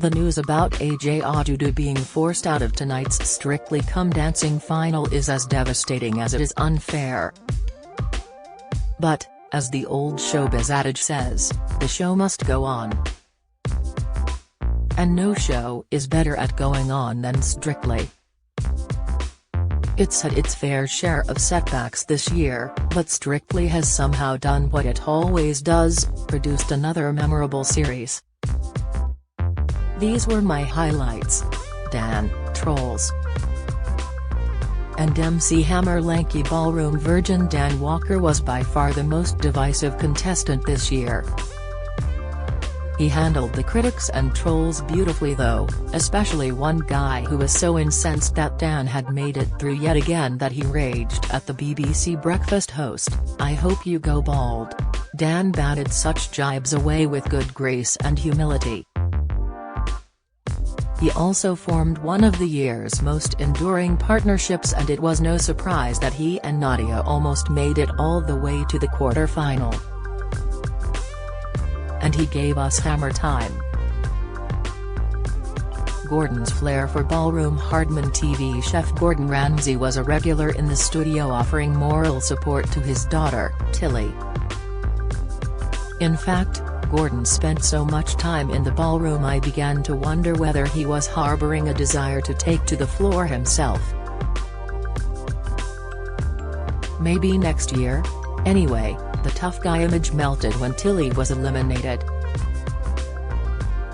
The news about AJ Adudu being forced out of tonight's Strictly Come Dancing final is as devastating as it is unfair. But, as the old showbiz adage says, the show must go on. And no show is better at going on than Strictly. It's had its fair share of setbacks this year, but Strictly has somehow done what it always does, produced another memorable series. These were my highlights. Dan, Trolls. And MC Hammer lanky ballroom virgin Dan Walker was by far the most divisive contestant this year. He handled the critics and trolls beautifully though, especially one guy who was so incensed that Dan had made it through yet again that he raged at the BBC breakfast host, "I hope you go bald." Dan batted such jibes away with good grace and humility. He also formed one of the year's most enduring partnerships, and it was no surprise that he and Nadia almost made it all the way to the quarter-final. And he gave us Hammer time. Gordon's flair for ballroom. Hardman TV chef Gordon Ramsay was a regular in the studio offering moral support to his daughter, Tilly. In fact, Gordon spent so much time in the ballroom I began to wonder whether he was harboring a desire to take to the floor himself. Maybe next year? Anyway, the tough guy image melted when Tilly was eliminated.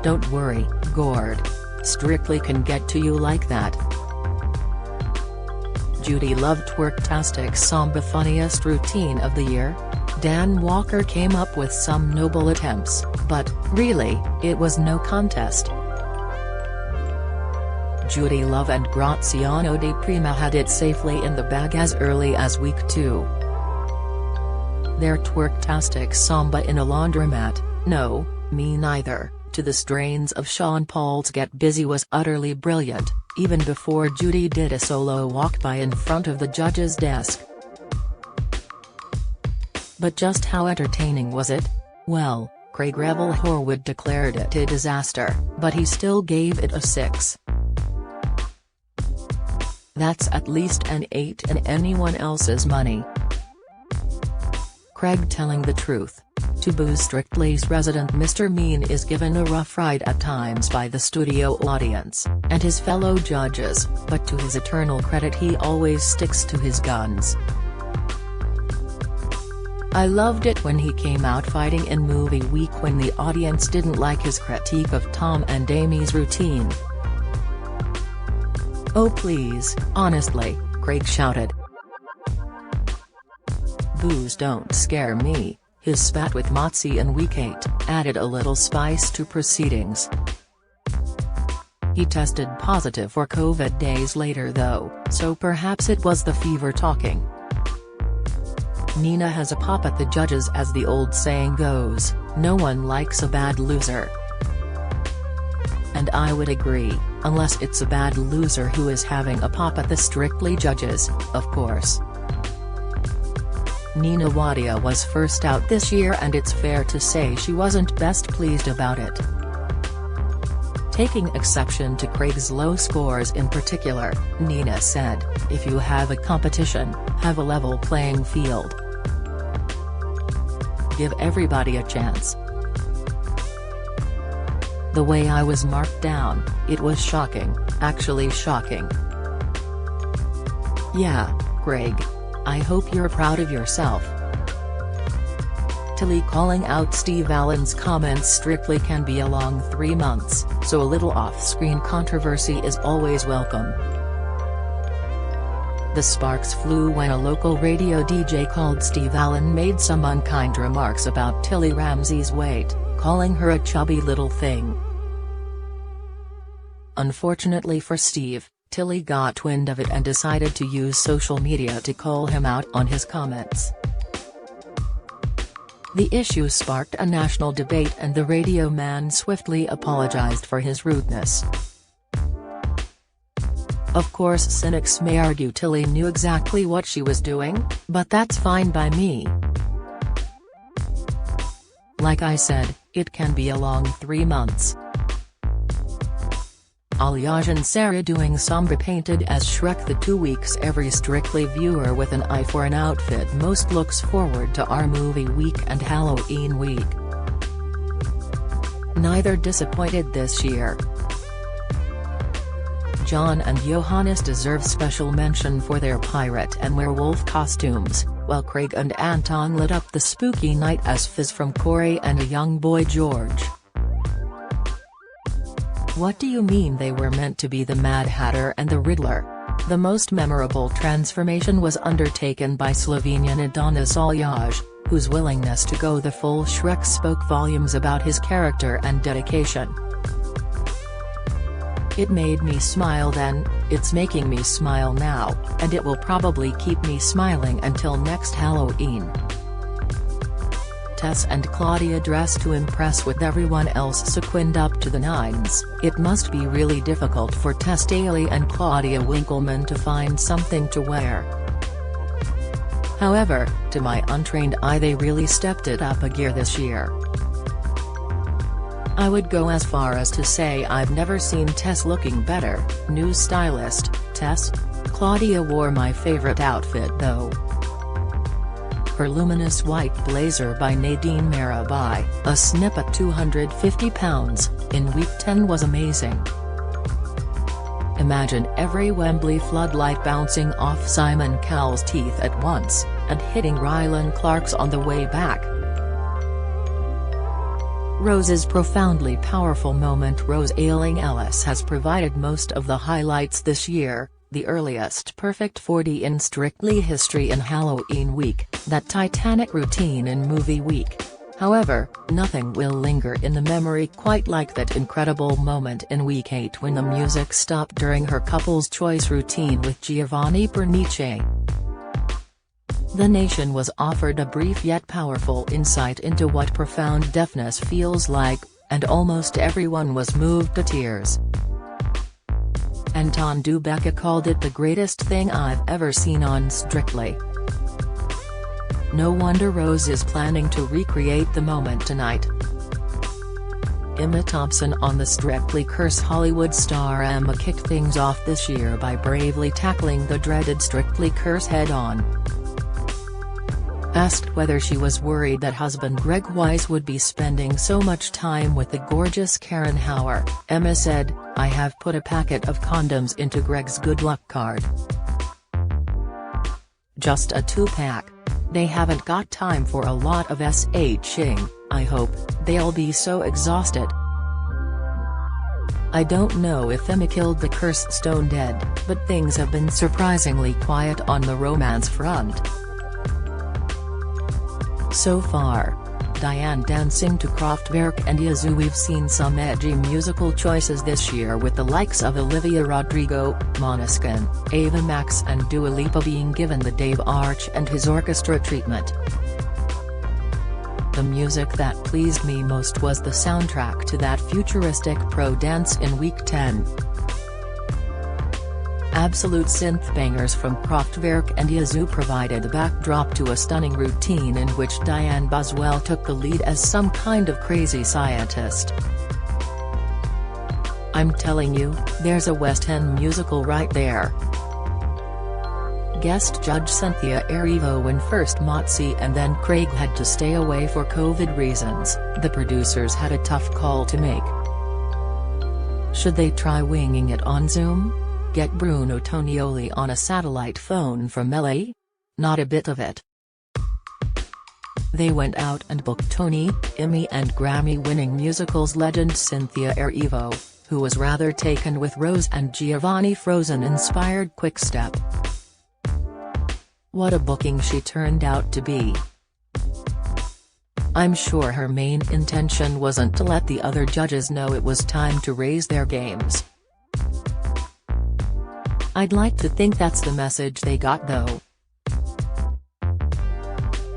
Don't worry, Gord. Strictly can get to you like that. Judi Love twerktastic samba funniest routine of the year? Dan Walker came up with some noble attempts, but, really, it was no contest. Judi Love and Graziano Di Prima had it safely in the bag as early as week 2. Their twerktastic samba in a laundromat, no, me neither, to the strains of Sean Paul's Get Busy was utterly brilliant, even before Judi did a solo walk-by in front of the judge's desk. But just how entertaining was it? Well, Craig Revel Horwood declared it a disaster, but he still gave it a 6. That's at least an 8 in anyone else's money. Craig telling the truth. To boo Strictly's resident Mr. Mean is given a rough ride at times by the studio audience, and his fellow judges, but to his eternal credit he always sticks to his guns. I loved it when he came out fighting in movie week when the audience didn't like his critique of Tom and Amy's routine. "Oh please, honestly," Craig shouted. "Boos don't scare me." His spat with Motzi in week 8 added a little spice to proceedings. He tested positive for COVID days later though, so perhaps it was the fever talking. Nina has a pop at the judges, as the old saying goes, no one likes a bad loser. And I would agree, unless it's a bad loser who is having a pop at the Strictly judges, of course. Nina Wadia was first out this year, and it's fair to say she wasn't best pleased about it. Taking exception to Craig's low scores in particular, Nina said, "If you have a competition, have a level playing field. Give everybody a chance." "The way I was marked down, it was shocking, actually shocking." "Yeah, Craig. I hope you're proud of yourself." Tilly calling out Steve Allen's comments. Strictly can be a long 3 months, so a little off-screen controversy is always welcome. The sparks flew when a local radio DJ called Steve Allen made some unkind remarks about Tilly Ramsay's weight, calling her a chubby little thing. Unfortunately for Steve, Tilly got wind of it and decided to use social media to call him out on his comments. The issue sparked a national debate, and the radio man swiftly apologized for his rudeness. Of course, cynics may argue Tilly knew exactly what she was doing, but that's fine by me. Like I said, it can be a long 3 months. Ayling and Sarah doing Samba painted as Shrek. The 2 weeks every Strictly viewer with an eye for an outfit most looks forward to our movie week and Halloween week. Neither disappointed this year. John and Johannes deserve special mention for their pirate and werewolf costumes, while Craig and Anton lit up the spooky night as Fizz from Corey and a young boy George. What do you mean they were meant to be the Mad Hatter and the Riddler? The most memorable transformation was undertaken by Slovenian Adonis Aljaz, whose willingness to go the full Shrek spoke volumes about his character and dedication. It made me smile then, it's making me smile now, and it will probably keep me smiling until next Halloween. Tess and Claudia dressed to impress with everyone else sequined up to the nines. It must be really difficult for Tess Daly and Claudia Winkleman to find something to wear. However, to my untrained eye they really stepped it up a gear this year. I would go as far as to say I've never seen Tess looking better. New stylist, Tess? Claudia wore my favorite outfit though. Her luminous white blazer by Nadine Marabai, a snip at £250, in week 10 was amazing. Imagine every Wembley floodlight bouncing off Simon Cowell's teeth at once, and hitting Rylan Clark's on the way back. Rose's profoundly powerful moment. Rose Ayling-Ellis has provided most of the highlights this year, the earliest perfect 40 in Strictly history in Halloween week, that Titanic routine in movie week. However, nothing will linger in the memory quite like that incredible moment in week 8 when the music stopped during her couple's choice routine with Giovanni Pernice. The nation was offered a brief yet powerful insight into what profound deafness feels like, and almost everyone was moved to tears. Anton Dubecka called it the greatest thing I've ever seen on Strictly. No wonder Rose is planning to recreate the moment tonight. Emma Thompson on the Strictly curse. Hollywood star Emma kicked things off this year by bravely tackling the dreaded Strictly curse head-on. Asked whether she was worried that husband Greg Wise would be spending so much time with the gorgeous Karen Hauer, Emma said, "I have put a packet of condoms into Greg's good luck card. Just a 2-pack. They haven't got time for a lot of shing, I hope, they'll be so exhausted." I don't know if Emma killed the curse stone dead, but things have been surprisingly quiet on the romance front so far. Diane dancing to Kraftwerk and Yazoo. We've seen some edgy musical choices this year with the likes of Olivia Rodrigo, Måneskin, Ava Max and Dua Lipa being given the Dave Arch and his orchestra treatment. The music that pleased me most was the soundtrack to that futuristic pro dance in week 10. Absolute synth bangers from Kraftwerk and Yazoo provided the backdrop to a stunning routine in which Diane Buswell took the lead as some kind of crazy scientist. I'm telling you, there's a West End musical right there. Guest judge Cynthia Erivo. When first Motzi and then Craig had to stay away for COVID reasons, the producers had a tough call to make. Should they try winging it on Zoom? Get Bruno Tonioli on a satellite phone from LA? Not a bit of it. They went out and booked Tony, Emmy and Grammy-winning musicals legend Cynthia Erivo, who was rather taken with Rose and Giovanni Frozen-inspired Quick Step. What a booking she turned out to be. I'm sure her main intention wasn't to let the other judges know it was time to raise their games. I'd like to think that's the message they got though.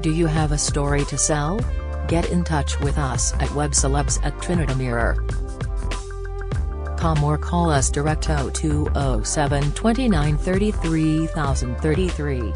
Do you have a story to sell? Get in touch with us at webcelebs@trinitymirror.com or call us direct 0207 29 33 033.